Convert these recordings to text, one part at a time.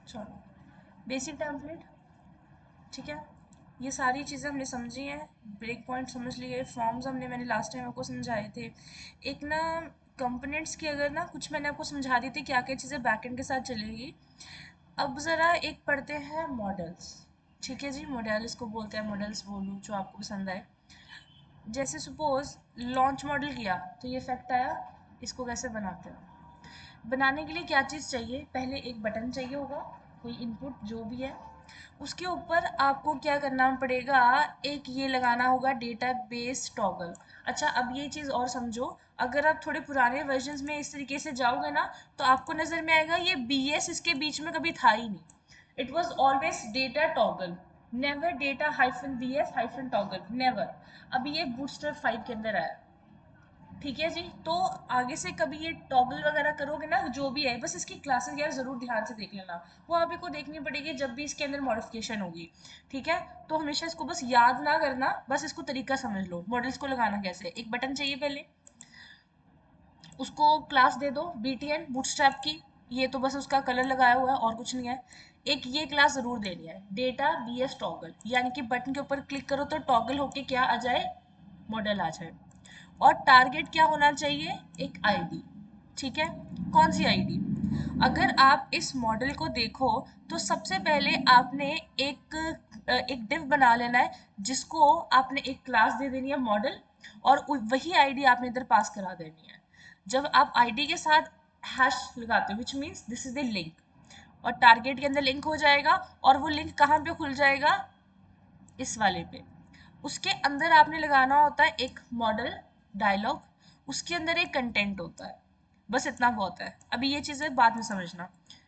चलो basic template, ठीक है। ये सारी चीज़ें हमने समझी हैं, ब्रेक पॉइंट समझ लिए, फॉर्म्स मैंने लास्ट टाइम आपको समझाए थे। एक ना कंपोनेंट्स की अगर ना कुछ मैंने आपको समझा दी थी क्या क्या चीज़ें बैकएंड के साथ चलेगी। अब ज़रा एक पढ़ते हैं मॉडल्स, ठीक है जी। मॉडल इसको बोलते हैं, मॉडल्स बोलूँ जो आपको पसंद आए। जैसे सपोज लॉन्च मॉडल किया तो ये इफेक्ट आया, इसको कैसे बनाते हैं। बनाने के लिए क्या चीज़ चाहिए, पहले एक बटन चाहिए होगा, कोई इनपुट जो भी है। उसके ऊपर आपको क्या करना पड़ेगा, एक ये लगाना होगा डेटाबेस टॉगल। अच्छा अब ये चीज़ और समझो, अगर आप थोड़े पुराने वर्जन्स में इस तरीके से जाओगे ना तो आपको नज़र में आएगा ये BS इसके बीच में कभी था ही नहीं। It was always data toggle, never data hyphen BS hyphen toggle, never. अभी ये बूटस्ट्रैप 5 के अंदर आया, ठीक है जी। तो आगे से कभी ये टॉगल वगैरह करोगे ना जो भी है, बस इसकी क्लासेस यार जरूर ध्यान से देख लेना, वो आप ही को देखनी पड़ेगी जब भी इसके अंदर मॉडिफिकेशन होगी, ठीक है। तो हमेशा इसको बस याद ना करना, बस इसको तरीका समझ लो मॉडल्स को लगाना कैसे। एक बटन चाहिए पहले, उसको क्लास दे दो BTN बूटस्ट्रैप की, ये तो बस उसका कलर लगाया हुआ है और कुछ नहीं है। एक ये क्लास जरूर देनी है डेटा BS टॉगल, यानी कि बटन के ऊपर क्लिक करो तो टॉगल होके क्या आ जाए, मॉडल आ जाए। और टारगेट क्या होना चाहिए, एक आईडी, ठीक है। कौन सी आईडी, अगर आप इस मॉडल को देखो तो सबसे पहले आपने एक डिव बना लेना है जिसको आपने एक क्लास दे देनी है मॉडल, और वही आईडी आपने इधर पास करा देनी है। जब आप आईडी के साथ हैश लगाते हो which means this is the link, और टारगेट के अंदर लिंक हो जाएगा, और वो लिंक कहाँ पे खुल जाएगा, इस वाले पे। उसके अंदर आपने लगाना होता है एक मॉडल डायलॉग, उसके अंदर एक कंटेंट होता है, बस इतना बहुत है। अभी ये चीज़ें बाद में समझना,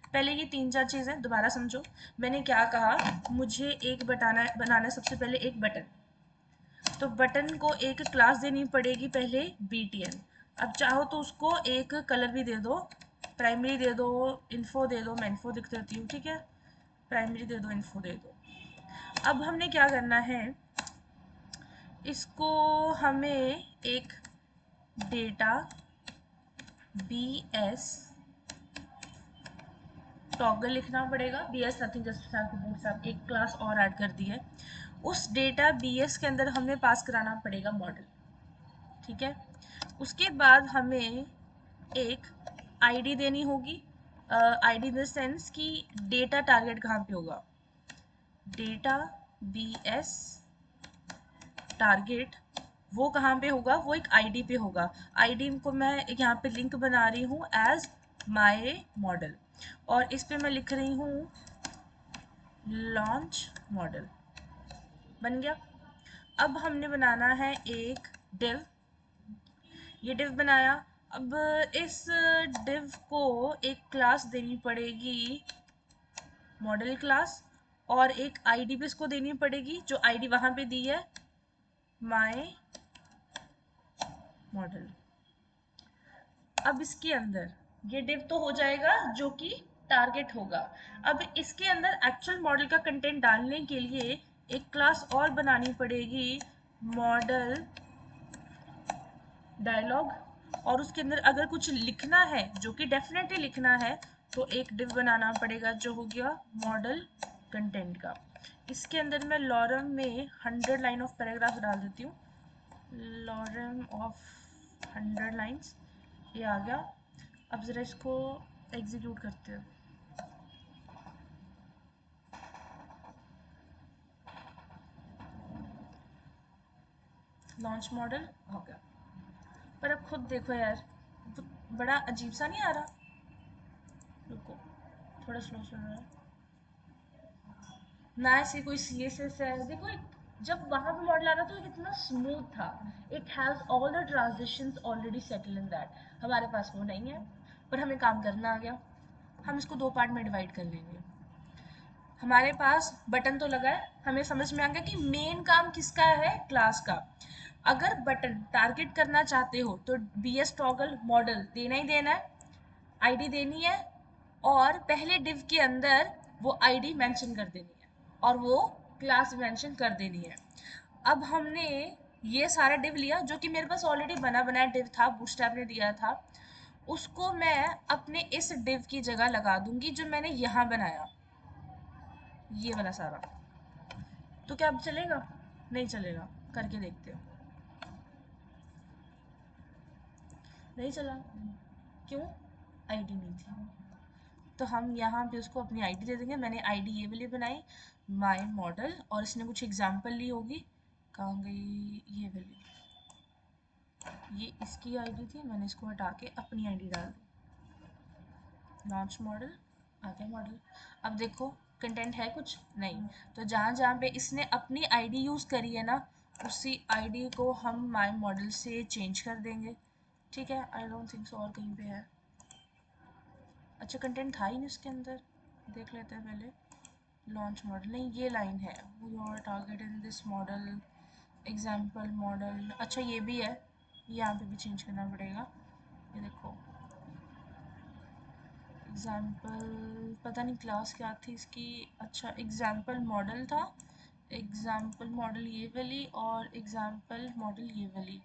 पहले ये 3-4 चीज़ें दोबारा समझो। मैंने क्या कहा, मुझे एक बनाना है सबसे पहले एक बटन, तो बटन को एक क्लास देनी पड़ेगी पहले BTN। अब चाहो तो उसको एक कलर भी दे दो, प्राइमरी दे दो, इन्फो दे दो, मैं इन्फो दिख देती हूँ, ठीक है। प्राइमरी दे दो, इन्फो दे दो। अब हमने क्या करना है, इसको हमें एक डेटा BS टॉगल लिखना पड़ेगा। BS नथिंग जस्ट एक क्लास और ऐड कर दी है। उस डेटा BS के अंदर हमें पास कराना पड़ेगा मॉडल, ठीक है। उसके बाद हमें एक आईडी देनी होगी, आईडी इन द सेंस कि डेटा टारगेट कहाँ पे होगा, डेटा BS टारगेट वो कहाँ पे होगा, वो एक आईडी पे होगा। आईडी को मैं यहाँ पे लिंक बना रही हूँ एज माय मॉडल, और इस पे मैं लिख रही हूँ लॉन्च मॉडल, बन गया। अब हमने बनाना है एक डिव, ये डिव बनाया। अब इस डिव को एक क्लास देनी पड़ेगी मॉडल क्लास, और एक आईडी भी इसको देनी पड़ेगी जो आईडी वहां पे दी है माय मॉडल। अब इसके अंदर ये डिव तो हो जाएगा जो कि टारगेट होगा। अब इसके अंदर एक्चुअल मॉडल का कंटेंट डालने के लिए एक क्लास और बनानी पड़ेगी मॉडल डायलॉग, और उसके अंदर अगर कुछ लिखना है जो कि डेफिनेटली लिखना है तो एक डिव बनाना पड़ेगा जो हो गया मॉडल कंटेंट का। इसके अंदर मैं लॉरम में 100 लाइन ऑफ पैराग्राफ डाल देती हूँ, लॉरम ऑफ 100 लाइन्स, ये आ गया। अब ज़रा इसको एग्जीक्यूट करते हैं। लॉन्च मॉडल हो गया, पर अब खुद देखो यार, बड़ा अजीब सा नहीं आ रहा, रुको थोड़ा स्लो चल रहा है ना, ऐसे कोई CSS है देखो जब वहां पे मॉडल आ रहा था तो कितना स्मूथ था, it has all the transitions already settle in that. हमारे पास वो नहीं है, पर हमें काम करना आ गया। हम इसको 2 पार्ट में डिवाइड कर लेंगे। हमारे पास बटन तो लगा है, हमें समझ में आ गया कि मेन काम किसका है, क्लास का। अगर बटन टारगेट करना चाहते हो तो BS टॉगल मॉडल देना ही देना है, आईडी देनी है, और पहले डिव के अंदर वो आईडी मेंशन कर देनी है, और वो क्लास मेंशन कर देनी है। अब हमने ये सारा डिव लिया जो कि मेरे पास ऑलरेडी बना बनाया डिव था, बूटस्ट्रैप ने दिया था, उसको मैं अपने इस डिव की जगह लगा दूंगी जो मैंने यहाँ बनाया, ये वाला सारा। तो क्या अब चलेगा? नहीं चलेगा। करके देखते हो। नहीं चला। क्यों? आईडी नहीं थी। तो हम यहाँ पे उसको अपनी आईडी दे देंगे। मैंने आईडी ये वाली बनाई, माय मॉडल, और इसने कुछ एग्जांपल ली होगी। कहाँ गई ये वाली? ये इसकी आईडी थी, मैंने इसको हटा के अपनी आईडी डाल दी। लॉन्च मॉडल, आ गया मॉडल। अब देखो कंटेंट है कुछ नहीं। तो जहाँ जहाँ पे इसने अपनी आईडी यूज़ करी है ना, उसी आईडी को हम माय मॉडल से चेंज कर देंगे। ठीक है, आई डोंट थिंक सो और कहीं पे है। अच्छा कंटेंट था ही नहीं उसके अंदर, देख लेते हैं पहले। लॉन्च मॉडल नहीं, ये लाइन है, your target in this model, example model. अच्छा ये भी है, यहाँ पे भी चेंज करना पड़ेगा। ये देखो एग्जाम्पल, पता नहीं क्लास क्या थी इसकी। अच्छा एग्जाम्पल मॉडल था, एग्जाम्पल मॉडल ये वाली, और एग्जाम्पल मॉडल ये वाली।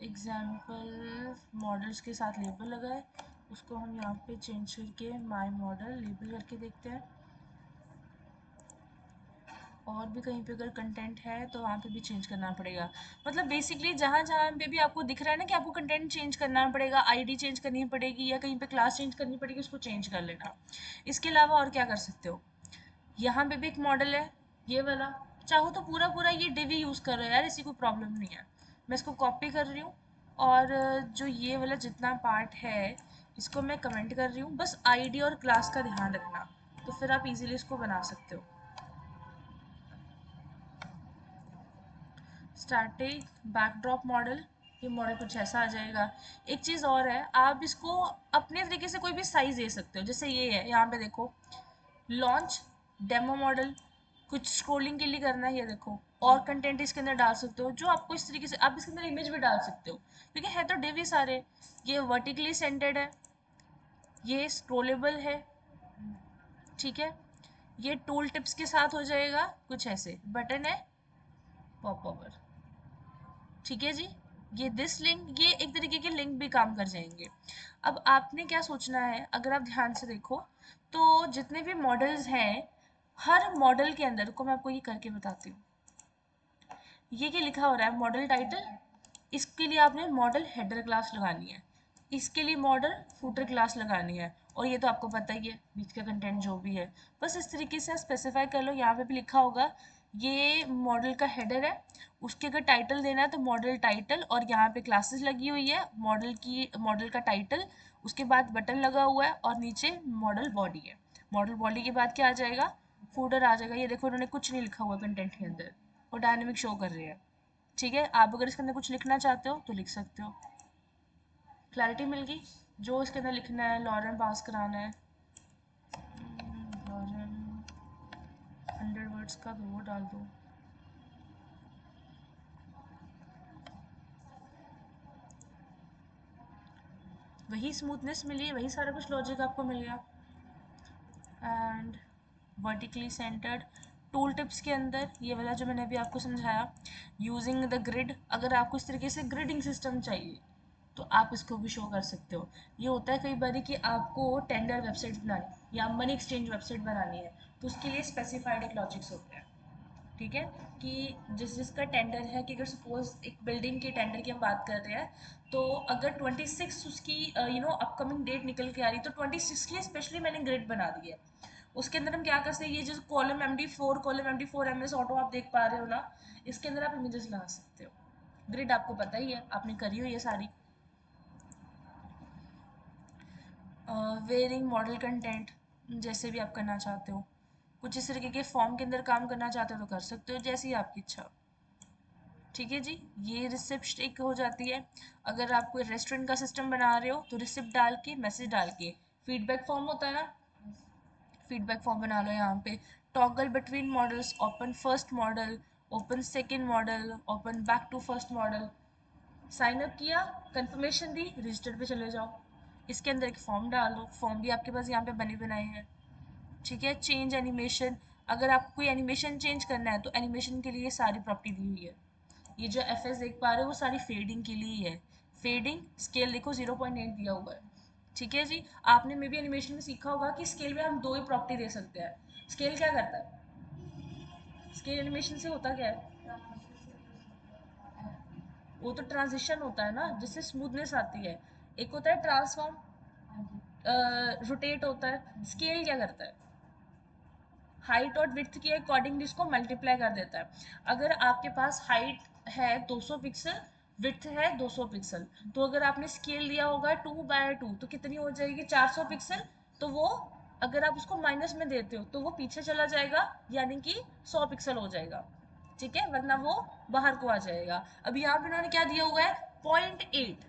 एग्जाम्पल मॉडल्स के साथ लेबल लगा है, उसको हम यहाँ पे चेंज करके माय मॉडल लेबल करके देखते हैं। और भी कहीं पे अगर कंटेंट है तो वहाँ पे भी चेंज करना पड़ेगा। मतलब बेसिकली जहाँ जहाँ पे भी आपको दिख रहा है ना कि आपको कंटेंट चेंज करना पड़ेगा, आईडी चेंज करनी पड़ेगी, या कहीं पे क्लास चेंज करनी पड़ेगी, उसको चेंज कर लेना। इसके अलावा और क्या कर सकते हो? यहाँ पे भी एक मॉडल है, ये वाला। चाहो तो पूरा पूरा ये डिव ही यूज़ करो यार, इसी कोई प्रॉब्लम नहीं है। मैं इसको कॉपी कर रही हूँ, और जो ये वाला जितना पार्ट है इसको मैं कमेंट कर रही हूँ। बस आईडी और क्लास का ध्यान रखना, तो फिर आप इजीली इसको बना सकते हो। स्टैटिक बैकड्रॉप मॉडल, ये मॉडल कुछ ऐसा आ जाएगा। एक चीज़ और है, आप इसको अपने तरीके से कोई भी साइज दे सकते हो। जैसे ये है, यहाँ पे देखो लॉन्च डेमो मॉडल, कुछ स्क्रोलिंग के लिए करना है, ये देखो। और कंटेंट इसके अंदर डाल सकते हो जो आपको इस तरीके से, आप इसके अंदर इमेज भी डाल सकते हो, क्योंकि है तो डिव ही सारे। ये वर्टिकली सेंटर्ड है, ये स्क्रोलेबल है, ठीक है। ये टूल टिप्स के साथ हो जाएगा, कुछ ऐसे बटन है, पॉप ओवर, ठीक है जी। ये दिस लिंक, ये एक तरीके के लिंक भी काम कर जाएंगे। अब आपने क्या सोचना है, अगर आप ध्यान से देखो तो जितने भी मॉडल्स हैं, हर मॉडल के अंदर को मैं आपको ये करके बताती हूँ। ये क्या लिखा हो रहा है, मॉडल टाइटल। इसके लिए आपने मॉडल हेडर क्लास लगानी है, इसके लिए मॉडल फूटर क्लास लगानी है, और ये तो आपको पता ही है बीच का कंटेंट जो भी है। बस इस तरीके से स्पेसिफाई कर लो। यहाँ पे भी लिखा होगा ये मॉडल का हेडर है, उसके अगर टाइटल देना है तो मॉडल टाइटल, और यहाँ पे क्लासेस लगी हुई है मॉडल की, मॉडल का टाइटल, उसके बाद बटन लगा हुआ है, और नीचे मॉडल बॉडी है। मॉडल बॉडी के बाद क्या आ जाएगा, फूटर आ जाएगा। ये देखो उन्होंने कुछ नहीं लिखा हुआ कंटेंट के अंदर, और डायनेमिक शो कर रहे हैं। ठीक है, आप अगर इसके अंदर कुछ लिखना चाहते हो तो लिख सकते हो। क्लैरिटी मिल गई? जो इसके अंदर लिखना है, लॉरेन पास कराना है, लॉरेन 100 वर्ड्स का, तो वो डाल दो। वही स्मूथनेस मिली, वही सारा कुछ लॉजिक आपको मिल गया। And vertically centred, tool tips के अंदर ये वाला जो मैंने अभी आपको समझाया, यूजिंग द ग्रिड। अगर आपको इस तरीके से ग्रिडिंग सिस्टम चाहिए तो आप इसको भी शो कर सकते हो। ये होता है कई बार कि आपको टेंडर वेबसाइट बनानी या मनी एक्सचेंज वेबसाइट बनानी है, तो उसके लिए स्पेसिफाइड एक लॉजिक्स होते हैं। ठीक है, कि जिसका टेंडर है, कि अगर सपोज एक बिल्डिंग के टेंडर की हम बात कर रहे हैं, तो अगर 26 उसकी अपकमिंग डेट निकल के आ रही है, तो 26 के लिए स्पेशली मैंने ग्रिड बना दी है। उसके अंदर हम क्या कर सकते हैं, ये जो column MD4, column MD4 MS auto आप देख पा रहे हो ना, इसके अंदर आप इमेजेस लगा सकते हो। ग्रिड आपको पता ही है, आपने करी हुई है सारी। वेयरिंग मॉडल कंटेंट, जैसे भी आप करना चाहते हो, कुछ इस तरीके के फॉर्म के अंदर काम करना चाहते हो तो कर सकते हो, जैसी आपकी इच्छा। ठीक है जी। ये रिसिप्ट एक हो जाती है। अगर आप कोई रेस्टोरेंट का सिस्टम बना रहे हो तो रिसिप्ट डाल के, मैसेज डाल के, फीडबैक फॉर्म होता है ना, फीडबैक फॉर्म बना लो यहाँ पे। Toggle between modals, open first modal, open second modal, open back to first modal. Sign up किया, कंफर्मेशन दी, रजिस्टर पे चले जाओ। इसके अंदर एक फॉर्म डाल दो, फॉर्म भी आपके पास यहाँ पे बने बनाए हैं। ठीक है, चेंज एनिमेशन, अगर आपको कोई एनिमेशन चेंज करना है तो एनिमेशन के लिए सारी प्रॉपर्टी दी हुई है। ये जो FS देख पा रहे हो वो सारी फेडिंग के लिए ही है। फेडिंग स्केल देखो 0.8 दिया हुआ है। ठीक है जी। आपने मे बी एनिमेशन में सीखा होगा कि स्केल में हम दो ही प्रॉपर्टी दे सकते हैं। स्केल क्या करता है, स्केल एनिमेशन से होता क्या है? वो तो ट्रांजिशन होता है ना, जिससे स्मूथनेस आती है। एक होता है ट्रांसफॉर्म, रोटेट होता है। स्केल क्या करता है? हाइट और विड्थ के अकॉर्डिंगली इसको मल्टीप्लाई कर देता है। अगर आपके पास हाइट है 200 पिक्सल, विड्थ है 200 पिक्सल, तो अगर आपने स्केल लिया होगा 2/2 तो कितनी हो जाएगी? 400 पिक्सल। तो वो अगर आप उसको माइनस में देते हो तो वो पीछे चला जाएगा, यानी कि 100 पिक्सल हो जाएगा। ठीक है, वरना वो बाहर को आ जाएगा। अब यहाँ पे इन्होंने क्या दिया हुआ है? 0.8।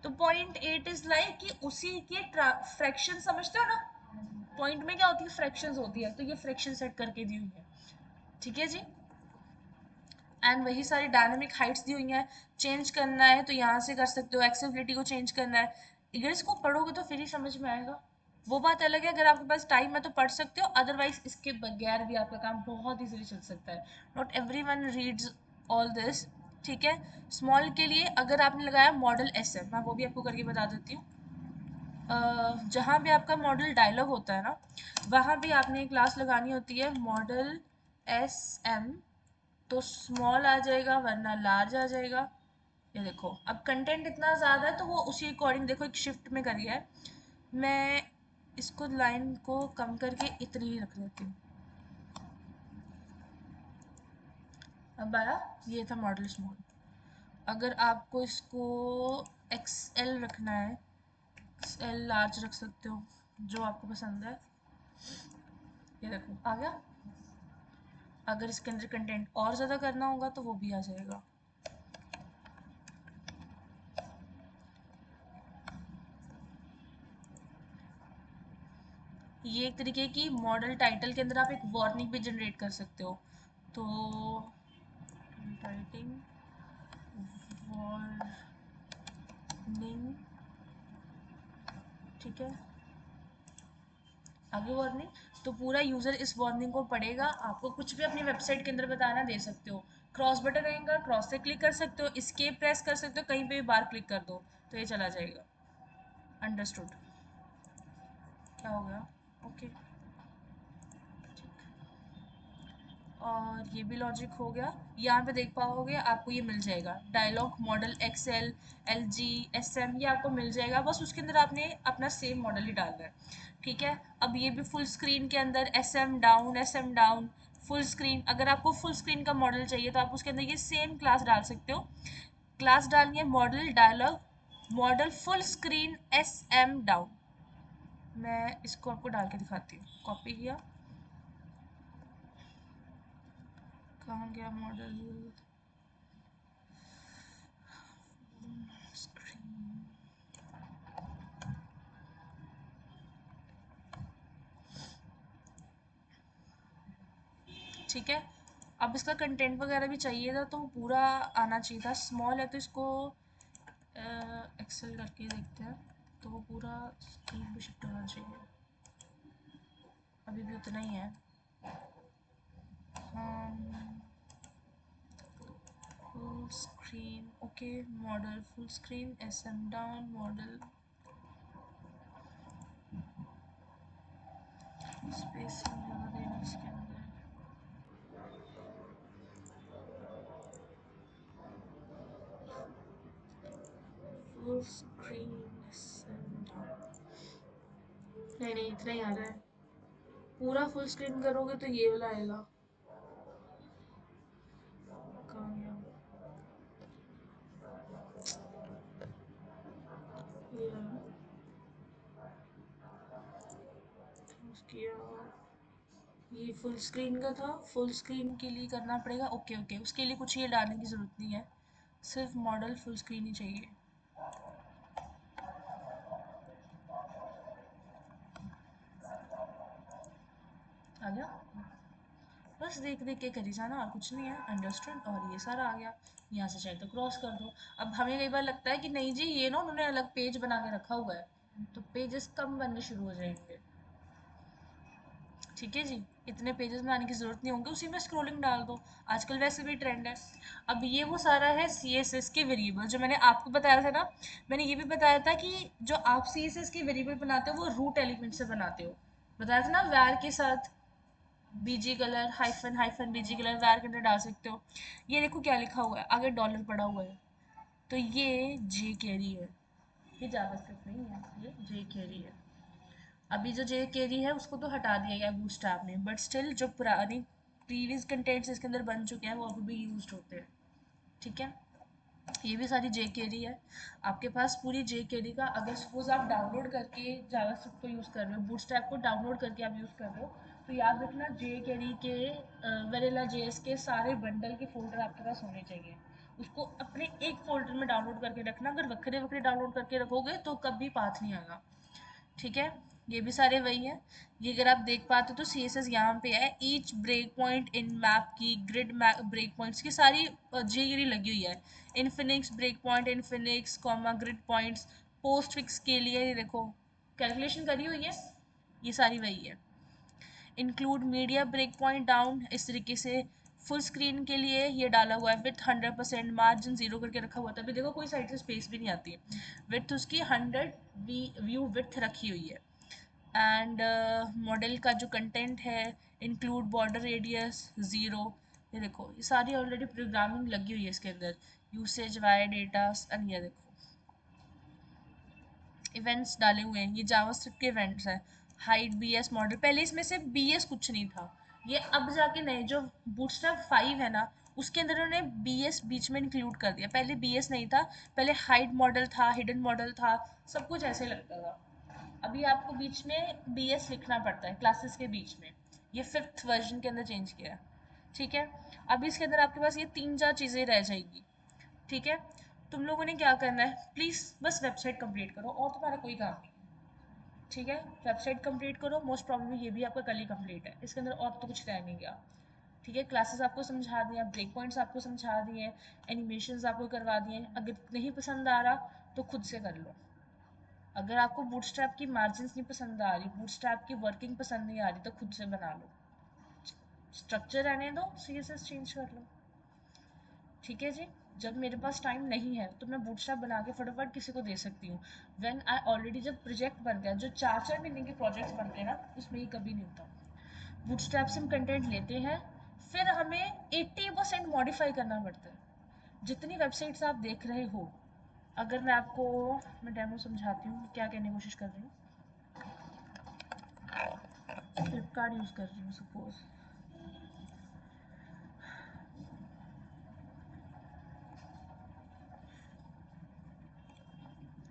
तो 0.8 इज लाइक कि उसी के फ्रैक्शन, समझते हो ना? पॉइंट में क्या होती है? फ्रैक्शंस होती है, तो ये फ्रैक्शन सेट करके दी हुई है। ठीक है जी। एंड वही सारी डायनामिक हाइट्स दी हुई हैं। चेंज करना है तो यहाँ से कर सकते हो, एक्सेसिबिलिटी को चेंज करना है। अगर इसको पढ़ोगे तो फिर ही समझ में आएगा। वो बात अलग है, अगर आपके पास टाइम है तो पढ़ सकते हो, अदरवाइज इसके बगैर भी आपका काम बहुत ईजिली चल सकता है। Not every one reads all this. ठीक है। स्मॉल के लिए अगर आपने लगाया मॉडल SM, मैं वो भी आपको करके बता देती हूँ। जहाँ भी आपका मॉडल डायलॉग होता है ना, वहाँ भी आपने एक क्लास लगानी होती है मॉडल SM। तो स्मॉल आ जाएगा वरना लार्ज आ जाएगा। ये देखो, अब कंटेंट इतना ज़्यादा है तो वो उसी अकॉर्डिंग देखो एक शिफ्ट में करिए है। मैं इसको लाइन को कम करके इतनी ही रख देती हूँ। अब आया, ये था मॉडल स्मॉल। अगर आपको इसको XL रखना है, XL लार्ज रख सकते हो, जो आपको पसंद है। ये देखो आ गया। अगर इसके अंदर कंटेंट और ज़्यादा करना होगा तो वो भी आ जाएगा। ये एक तरीके की मॉडल टाइटल के अंदर आप एक वार्निंग भी जनरेट कर सकते हो। तो राइटिंग वार्निंग, ठीक है, आगे वार्निंग। तो पूरा यूज़र इस वार्निंग को पढ़ेगा। आपको कुछ भी अपनी वेबसाइट के अंदर बताना दे सकते हो। क्रॉस बटन रहेगा, क्रॉस से क्लिक कर सकते हो, एस्केप प्रेस कर सकते हो, कहीं पे भी बार क्लिक कर दो तो ये चला जाएगा। अंडरस्टूड? क्या हो गया? ओके। और ये भी लॉजिक हो गया। यहाँ पे देख पाओगे आपको ये मिल जाएगा dialog modal XL, LG, SM, ये आपको मिल जाएगा। बस उसके अंदर आपने अपना सेम मॉडल ही डालना है। ठीक है। अब ये भी फुल स्क्रीन के अंदर SM down, SM down, full screen. अगर आपको फुल स्क्रीन का मॉडल चाहिए तो आप उसके अंदर ये सेम क्लास डाल सकते हो। क्लास डालनी है modal dialog modal full screen SM down. मैं इसको आपको डाल के दिखाती हूँ। कॉपी किया, कहाँ गया मॉडल स्क्रीन? ठीक है। अब इसका कंटेंट वगैरह भी चाहिए था तो पूरा आना चाहिए था। स्मॉल है तो इसको एक्सेल करके देखते हैं, तो वो पूरा स्क्रीन पे शिफ्ट होना चाहिए। अभी भी उतना ही है। Full screen, okay. Model full screen SM down model, spacing ज़्यादा देना इसके अंदर। फुल स्क्रीन SM डाउन, नहीं नहीं इतना ही आ रहा है। पूरा फुल स्क्रीन करोगे तो ये वाला आएगा। कहाँ गया? ये रहा। किया, ये फुल स्क्रीन का था। फुल स्क्रीन के लिए करना पड़ेगा। ओके ओके, उसके लिए कुछ ये डालने की ज़रूरत नहीं है, सिर्फ मॉडल फुल स्क्रीन ही चाहिए। आ गया? बस देख देख के करी जाना और कुछ नहीं है। अंडरस्टूड? और ये सारा आ गया। यहाँ से चाहे तो क्रॉस कर दो। अब हमें कई बार लगता है कि नहीं जी, ये ना उन्होंने अलग पेज बना के रखा हुआ है, तो पेजेस कम बनने शुरू हो जाएंगे। ठीक है जी। इतने पेजेस में आने की ज़रूरत नहीं होंगे, उसी में स्क्रॉलिंग डाल दो। आजकल वैसे भी ट्रेंड है। अब ये वो सारा है CSS के वेरिएबल जो मैंने आपको बताया था ना। मैंने ये भी बताया था कि जो आप CSS के वेरिएबल बनाते हो वो रूट एलिमेंट से बनाते हो। बताया था ना वैर के साथ। BG colour hyphen hyphen BG colour var के अंदर डाल सकते हो। ये देखो क्या लिखा हुआ है, आगे डॉलर पड़ा हुआ है, तो ये जे कैरी है, ये जावास्क्रिप्ट नहीं है, ये जे कैरी है। अभी जो जे कैरी है उसको तो हटा दिया गया बूटस्ट्रैप ने, बट स्टिल जो पुरानी प्रीवियस कंटेंट्स इसके अंदर बन चुके हैं वो अभी भी यूज होते हैं। ठीक है, ये भी सारी जे केरी है आपके पास, पूरी जे केरी का। अगर सपोज आप डाउनलोड करके जावास्क्रिप्ट को यूज़ कर रहे हो, बूटस्ट्रैप को डाउनलोड करके आप यूज़ कर रहे हो, तो याद रखना जे केरी के वेनिला जेएस के सारे बंडल के फोल्डर आपके पास होने चाहिए। उसको अपने एक फोल्डर में डाउनलोड करके रखना, अगर वक्रे वक्रे डाउनलोड करके रखोगे तो कभी पाथ नहीं आएगा। ठीक है, ये भी सारे वही है। ये अगर आप देख पाते हो तो सी एस एस यहाँ पे है, each breakpoint in map की ग्रिड ब्रेक पॉइंट्स की सारी जेगिरी लगी हुई है। Infix breakpoint, infix comma grid points, postfix के लिए ये देखो कैलकुलेशन करी हुई है, ये सारी वही है। Include media breakpoint down, इस तरीके से फुल स्क्रीन के लिए ये डाला हुआ है विथ 100%, मार्जिन जीरो करके रखा हुआ था, अभी देखो कोई साइड से स्पेस भी नहीं आती है। विथ उसकी 100 व्यू विथ रखी हुई है। एंड मॉडल का जो कंटेंट है, इंक्लूड बॉर्डर रेडियस ज़ीरो, ये देखो ये सारी ऑलरेडी प्रोग्रामिंग लगी हुई है इसके अंदर। यूसेज वायर डेटा, एंड ये देखो इवेंट्स डाले हुए हैं, ये जावास्क्रिप्ट के इवेंट्स हैं। हाइड बीएस मॉडल, पहले इसमें से बीएस कुछ नहीं था, ये अब जाके नए जो बूटस्ट्रैप 5 है ना, उसके अंदर उन्होंने बीएस बीच में इंक्लूड कर दिया। पहले बीएस नहीं था, पहले हाइड मॉडल था, हिडन मॉडल था, सब कुछ ऐसे लगता था। अभी आपको बीच में बीएस लिखना पड़ता है क्लासेस के बीच में, ये 5th वर्जन के अंदर चेंज किया है। ठीक है, अभी इसके अंदर आपके पास ये 3-4 चीज़ें रह जाएगी। ठीक है, तुम लोगों ने क्या करना है, प्लीज़ बस वेबसाइट कंप्लीट करो और तुम्हारा कोई काम नहीं। ठीक है, वेबसाइट कंप्लीट करो, मोस्ट प्रॉब्लम ये भी आपका कल ही कंप्लीट है, इसके अंदर और तो कुछ रह नहीं गया। ठीक है, क्लासेस आपको समझा दिए, ब्रेक पॉइंट्स आपको समझा दिए, एनिमेशंस आपको करवा दिए। अगर नहीं पसंद आ रहा तो खुद से कर लो। अगर आपको बूटस्ट्रैप की मार्जिन्स नहीं पसंद आ रही, बूटस्ट्रैप की वर्किंग पसंद नहीं आ रही, तो खुद से बना लो। स्ट्रक्चर रहने दो, सीएसएस चेंज कर लो। ठीक है जी, जब मेरे पास टाइम नहीं है तो मैं बूटस्ट्रैप बना के फटाफट किसी को दे सकती हूँ। व्हेन आई ऑलरेडी, जब प्रोजेक्ट बनते हैं, जो 4-4 महीने के प्रोजेक्ट्स बनते हैं ना, उसमें ये कभी नहीं होता। बूटस्ट्रैप से हम कंटेंट लेते हैं, फिर हमें 80% मॉडिफाई करना पड़ता है। जितनी वेबसाइट्स आप देख रहे हो, अगर मैं डेमो समझाती हूँ क्या कहने की कोशिश कर रही हूँ। फ्लिपकार्ट यूज़ कर रही हूँ सपोज,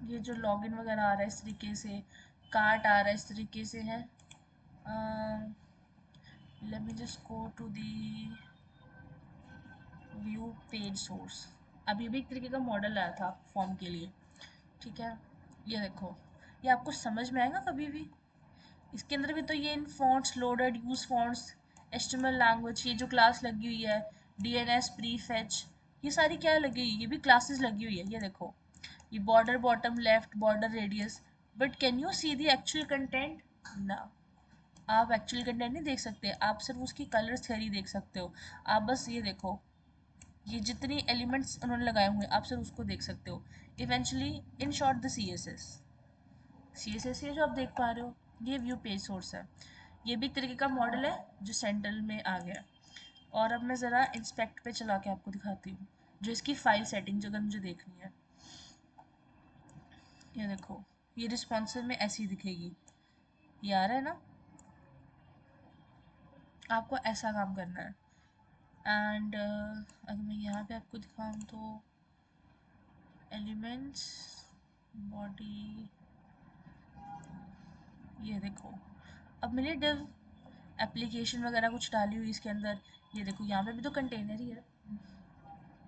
ये जो लॉगिन वगैरह आ रहा है इस तरीके से, कार्ट आ रहा है इस तरीके से है। Let me just go to the view page source. अभी भी एक तरीके का मॉडल आया था फॉर्म के लिए। ठीक है, ये देखो, ये आपको समझ में आएगा कभी भी? इसके अंदर भी तो ये इन fonts loaded, use fonts, HTML language, ये जो क्लास लगी हुई है, डीएनएस प्रीफेच, ये सारी क्या लगी हुई है, ये भी क्लासेस लगी हुई है। ये देखो, ये border bottom left, border radius, but can you see the actual content? ना, आप एक्चुअल कंटेंट नहीं देख सकते, आप सिर्फ उसकी कलर थ्योरी देख सकते हो। आप बस ये देखो, ये जितनी एलिमेंट्स उन्होंने लगाए हुए हैं आप सिर्फ उसको देख सकते हो। Eventually, in short, the C S S ये जो आप देख पा रहे हो, ये व्यू पेज सोर्स है। ये भी एक तरीके का मॉडल है जो सेंट्रल में आ गया। और अब मैं ज़रा इंस्पेक्ट पे चला के आपको दिखाती हूँ, जो इसकी फाइल सेटिंग जो अगर मुझे देखनी है। ये देखो, ये रिस्पॉन्सिव में ऐसी दिखेगी, ये आ रहा है ना, आपको ऐसा काम करना है। एंड अगर मैं यहाँ पे आपको दिखाऊँ तो एलिमेंट्स, बॉडी, ये देखो, अब मैंने डिव एप्लीकेशन वगैरह कुछ डाली हुई इसके अंदर। ये देखो यहाँ पे भी तो कंटेनर ही है,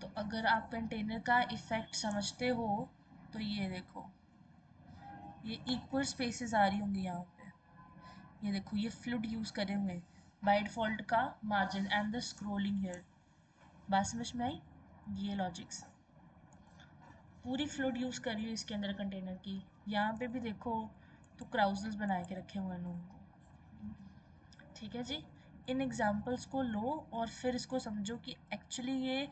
तो अगर आप कंटेनर का इफ़ेक्ट समझते हो तो ये देखो, ये इक्वल स्पेसेस आ रही होंगी यहाँ पे। ये देखो, ये फ्लूड यूज़ करे हुए हैं, बाय डिफ़ॉल्ट का margin and the scrolling here. बात समझ में आई? ये लॉजिक्स पूरी फ्लूड यूज़ करी हुई इसके अंदर कंटेनर की। यहाँ पे भी देखो तो क्राउजल्स बना के रखे हुए हैं लोगों को। ठीक है जी, इन एग्जांपल्स को लो और फिर इसको समझो कि एक्चुअली ये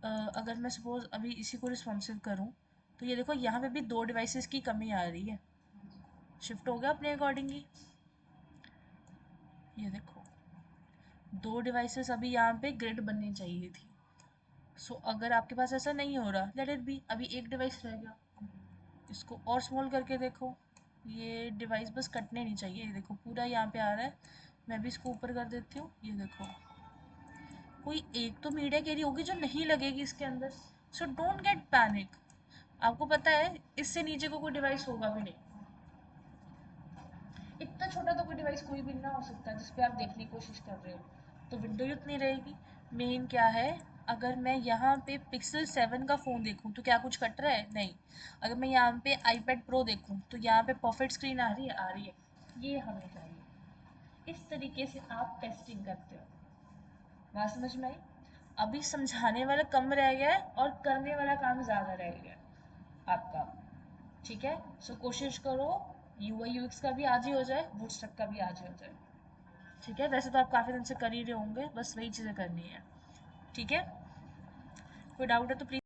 अगर मैं सपोज अभी इसी को रिस्पॉन्सिव करूँ, तो ये देखो यहाँ पे भी 2 डिवाइसेस की कमी आ रही है। शिफ्ट हो गया अपने अकॉर्डिंगली। ये देखो, 2 डिवाइसेस अभी यहाँ पे ग्रिड बननी चाहिए थी। सो अगर आपके पास ऐसा नहीं हो रहा, लेट इट बी, अभी एक डिवाइस रह गया, इसको और स्मॉल करके देखो। ये डिवाइस बस कटने नहीं चाहिए, ये देखो पूरा यहाँ पे आ रहा है। मैं भी इसको ऊपर कर देती हूँ, ये देखो कोई एक तो मीडिया कैरी होगी जो नहीं लगेगी इसके अंदर। So don't get panic. आपको पता है इससे नीचे को कोई डिवाइस होगा भी नहीं, इतना छोटा तो कोई डिवाइस कोई भी ना हो सकता जिसपे आप देखने की कोशिश कर रहे हो, तो विंडो ही उतनी रहेगी। मेन क्या है, अगर मैं यहाँ पे पिक्सल 7 का फ़ोन देखूँ तो क्या कुछ कट रहा है? नहीं। अगर मैं यहाँ पे आईपैड प्रो देखूँ तो यहाँ पे परफेक्ट स्क्रीन आ रही है, आ रही है। ये हमें चाहिए। इस तरीके से आप टेस्टिंग करते हो। बात समझ में आई? अभी समझाने वाला कम रह गया है और करने वाला काम ज़्यादा रह गया है आपका। ठीक है, सो कोशिश करो यूआई यूएक्स का भी आज ही हो जाए, बूटस्ट्रैप का भी आज ही हो जाए। ठीक है, वैसे तो आप काफ़ी दिन से कर ही रहे होंगे, बस वही चीज़ें करनी है। ठीक है, कोई डाउट है तो प्लीज़